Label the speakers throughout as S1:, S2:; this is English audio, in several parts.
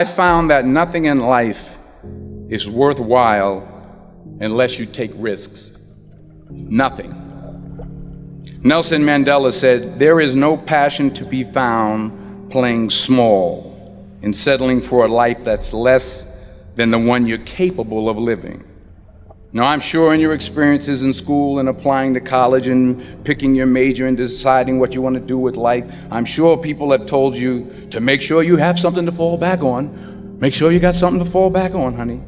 S1: I found that nothing in life is worthwhile unless you take risks. Nothing. Nelson Mandela said, "There is no passion to be found playing small and settling for a life that's less than the one you're capable of living." Now, I'm sure in your experiences in school and applying to college and picking your major and deciding what you want to do with life, I'm sure people have told you to make sure you have something to fall back on. Make sure you got something to fall back on, honey.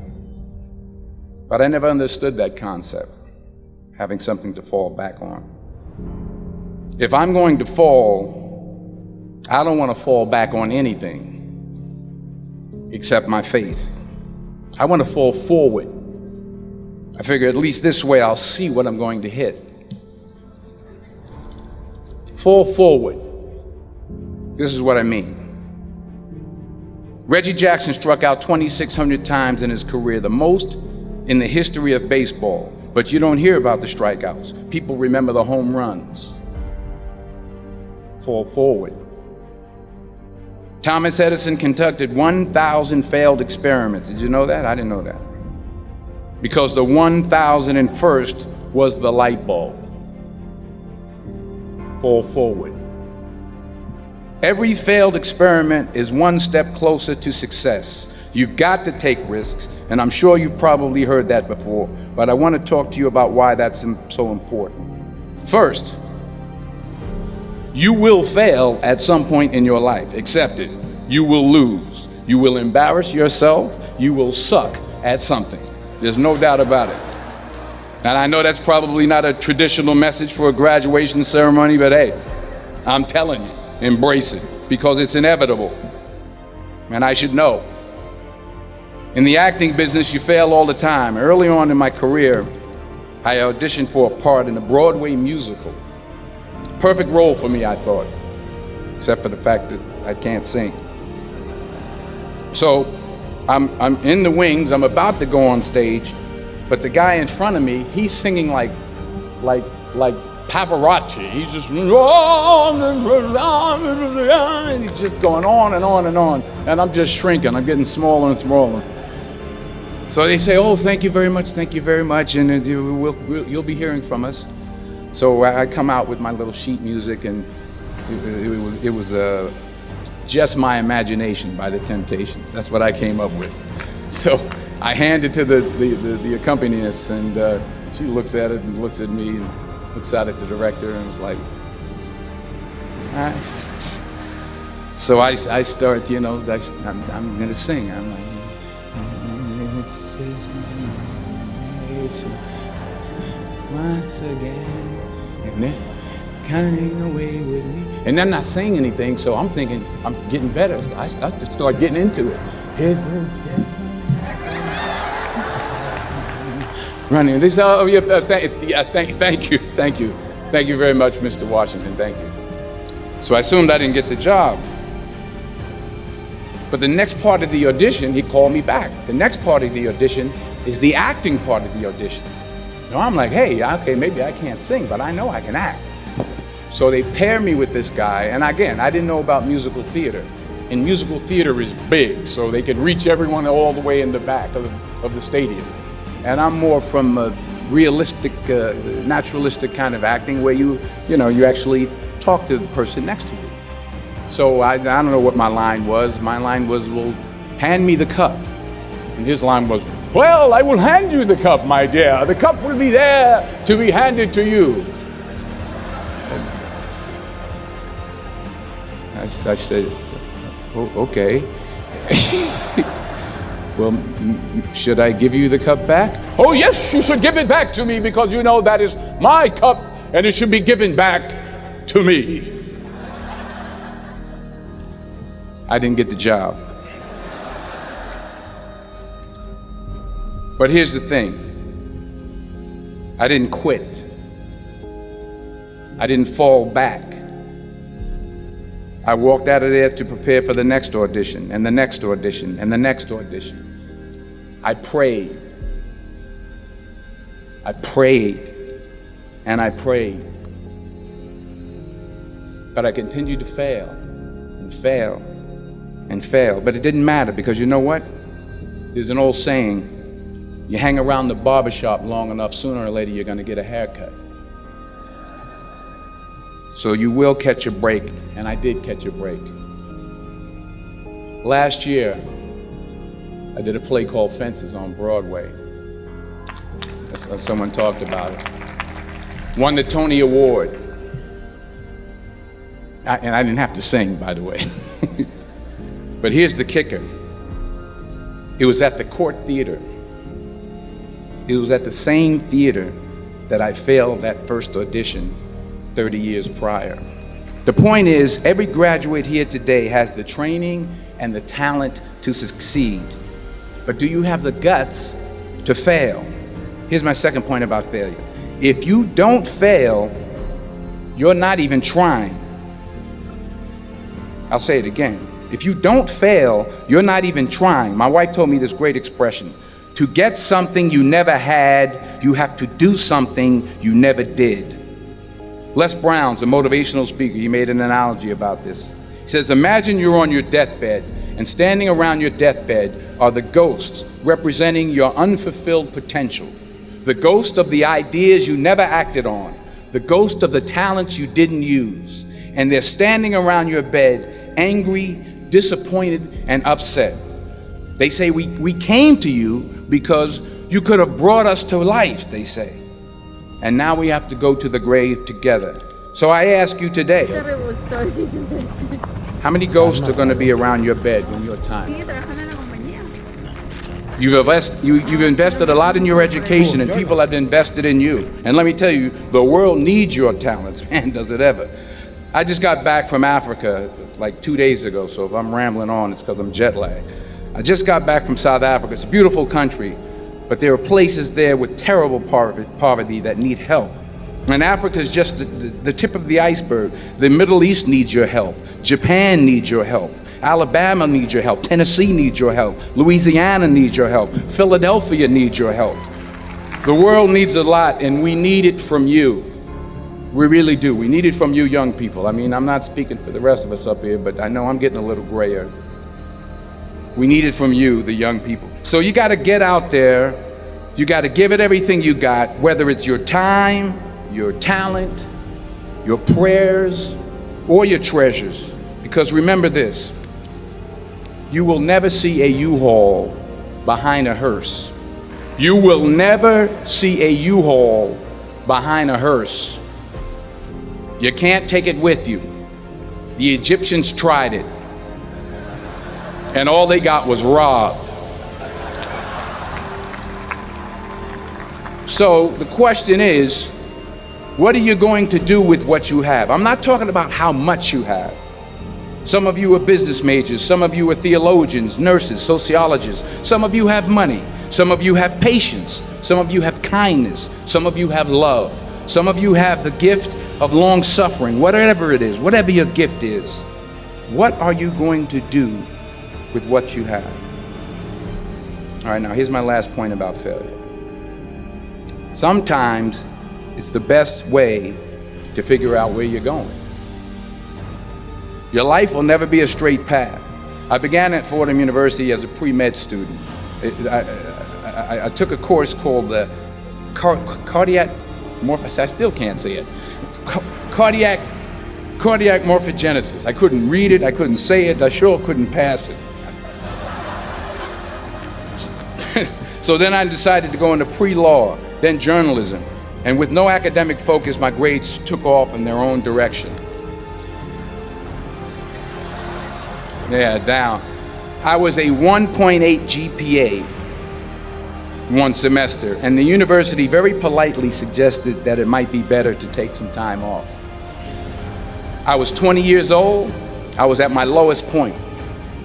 S1: But I never understood that concept, having something to fall back on. If I'm going to fall, I don't want to fall back on anything except my faith. I want to fall forward. I figure at least this way I'll see what I'm going to hit. Fall forward. This is what I mean. Reggie Jackson struck out 2,600 times in his career, the most in the history of baseball. But you don't hear about the strikeouts. People remember the home runs. Fall forward. Thomas Edison conducted 1,000 failed experiments. Did you know that? I didn't know that. Because the 1,001st was the light bulb. Fall forward. Every failed experiment is one step closer to success. You've got to take risks, and I'm sure you've probably heard that before, but I want to talk to you about why that's so important. First, you will fail at some point in your life. Accept it. You will lose. You will embarrass yourself. You will suck at something. There's no doubt about it. And I know that's probably not a traditional message for a graduation ceremony, but hey, I'm telling you, embrace it, because it's inevitable. And I should know. In the acting business, you fail all the time. Early on in my career, I auditioned for a part in a Broadway musical. Perfect role for me, I thought, except for the fact that I can't sing. So I'm in the wings, I'm about to go on stage, but the guy in front of me, he's singing like Pavarotti. He's just, and he's just going on and on and on, and I'm just shrinking, I'm getting smaller and smaller. So they say, "Oh, thank you very much, and you'll be hearing from us." So I come out with my little sheet music, and it was Just My Imagination by the Temptations. That's what I came up with. So I hand it to the accompanist, and she looks at it and looks at me and looks out at the director and was like, "All right." So I start, I'm going to sing. I'm like, "This is my imagination once again, and then coming away with me." And I'm not saying anything, so I'm thinking I'm getting better. So I start getting into it. It was just running. This, oh yeah, thank you very much, Mr. Washington. Thank you. So I assumed I didn't get the job. But the next part of the audition, he called me back. The next part of the audition is the acting part of the audition. So I'm like, hey, okay, maybe I can't sing, but I know I can act. So they pair me with this guy, and again, I didn't know about musical theater. And musical theater is big, so they can reach everyone all the way in the back of the stadium. And I'm more from a realistic, naturalistic kind of acting where you actually talk to the person next to you. So I don't know what my line was. My line was, "Well, hand me the cup." And his line was, "Well, I will hand you the cup, my dear. The cup will be there to be handed to you." I said, "Oh, okay." "Well, should I give you the cup back?" "Oh, yes, you should give it back to me, because that is my cup and it should be given back to me." I didn't get the job. But here's the thing. I didn't quit. I didn't fall back. I walked out of there to prepare for the next audition, and the next audition, and the next audition. I prayed. I prayed, and I prayed. But I continued to fail, and fail, and fail. But it didn't matter, because you know what? There's an old saying, you hang around the barbershop long enough, sooner or later you're going to get a haircut. So you will catch a break, and I did catch a break. Last year, I did a play called Fences on Broadway. Someone talked about it. Won the Tony Award. And I didn't have to sing, by the way. But here's the kicker. It was at the Court Theater. It was at the same theater that I failed that first audition 30 years prior. The point is, every graduate here today has the training and the talent to succeed. But do you have the guts to fail? Here's my second point about failure. If you don't fail, you're not even trying. I'll say it again. If you don't fail, you're not even trying. My wife told me this great expression. To get something you never had, you have to do something you never did. Les Brown's a motivational speaker. He made an analogy about this. He says, imagine you're on your deathbed, and standing around your deathbed are the ghosts representing your unfulfilled potential. The ghost of the ideas you never acted on. The ghost of the talents you didn't use. And they're standing around your bed, angry, disappointed, and upset. They say, we came to you because you could have brought us to life, they say. And now we have to go to the grave together. So I ask you today, how many ghosts are going to be around your bed when your time comes? You've invested a lot in your education, and people have invested in you. And let me tell you, the world needs your talents, man, does it ever. I just got back from Africa like 2 days ago, so if I'm rambling on, it's because I'm jet lagged. I just got back from South Africa. It's a beautiful country, but there are places there with terrible poverty that need help. And Africa is just the tip of the iceberg. The Middle East needs your help. Japan needs your help. Alabama needs your help. Tennessee needs your help. Louisiana needs your help. Philadelphia needs your help. The world needs a lot, and we need it from you. We really do. We need it from you young people. I mean, I'm not speaking for the rest of us up here, but I know I'm getting a little grayer. We need it from you, the young people. So you got to get out there. You got to give it everything you got, whether it's your time, your talent, your prayers, or your treasures. Because remember this, you will never see a U-Haul behind a hearse. You will never see a U-Haul behind a hearse. You can't take it with you. The Egyptians tried it, and all they got was robbed. So the question is, what are you going to do with what you have? I'm not talking about how much you have. Some of you are business majors, some of you are theologians, nurses, sociologists. Some of you have money, some of you have patience, some of you have kindness, some of you have love, some of you have the gift of long suffering. Whatever it is, whatever your gift is, what are you going to do with what you have? All right, now here's my last point about failure. Sometimes it's the best way to figure out where you're going. Your life will never be a straight path. I began at Fordham University as a pre-med student. I took a course called the cardiac I still can't say it. Cardiac morphogenesis. I couldn't read it, I couldn't say it, I sure couldn't pass it. So then I decided to go into pre-law, then journalism. And with no academic focus, my grades took off in their own direction. Yeah, down. I was a 1.8 GPA one semester, and the university very politely suggested that it might be better to take some time off. I was 20 years old, I was at my lowest point.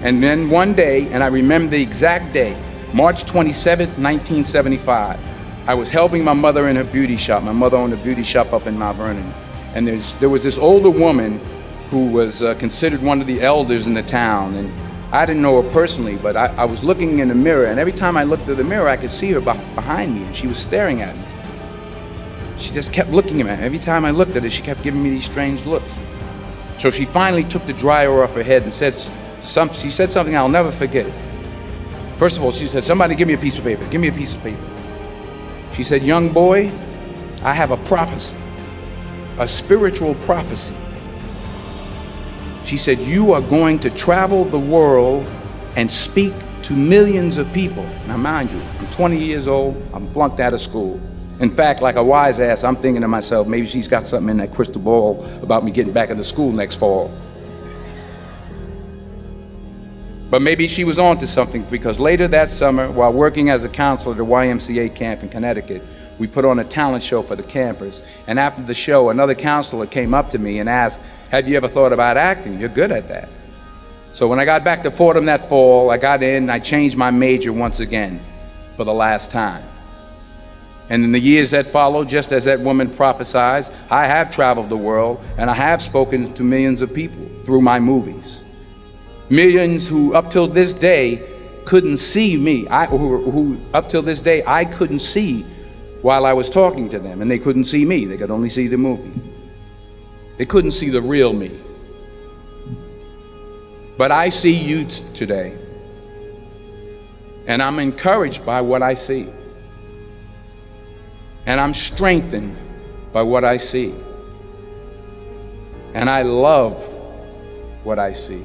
S1: And then one day, and I remember the exact day, March 27th, 1975, I was helping my mother in her beauty shop. My mother owned a beauty shop up in Mount Vernon. And there was this older woman who was considered one of the elders in the town. And I didn't know her personally, but I was looking in the mirror, and every time I looked at the mirror, I could see her behind me, and she was staring at me. She just kept looking at me. Every time I looked at her, she kept giving me these strange looks. So she finally took the dryer off her head and said she said something I'll never forget. First of all, she said, somebody give me a piece of paper, give me a piece of paper. She said, young boy, I have a prophecy, a spiritual prophecy. She said, you are going to travel the world and speak to millions of people. Now mind you, I'm 20 years old, I'm flunked out of school. In fact, like a wise ass, I'm thinking to myself, maybe she's got something in that crystal ball about me getting back into school next fall. But maybe she was on to something, because later that summer, while working as a counselor at a YMCA camp in Connecticut, we put on a talent show for the campers. And after the show, another counselor came up to me and asked, have you ever thought about acting? You're good at that. So when I got back to Fordham that fall, I got in and I changed my major once again for the last time. And in the years that followed, just as that woman prophesied, I have traveled the world and I have spoken to millions of people through my movies. Millions who up till this day couldn't see me, who up till this day I couldn't see while I was talking to them, and they couldn't see me, they could only see the movie. They couldn't see the real me. But I see you today, and I'm encouraged by what I see. And I'm strengthened by what I see. And I love what I see.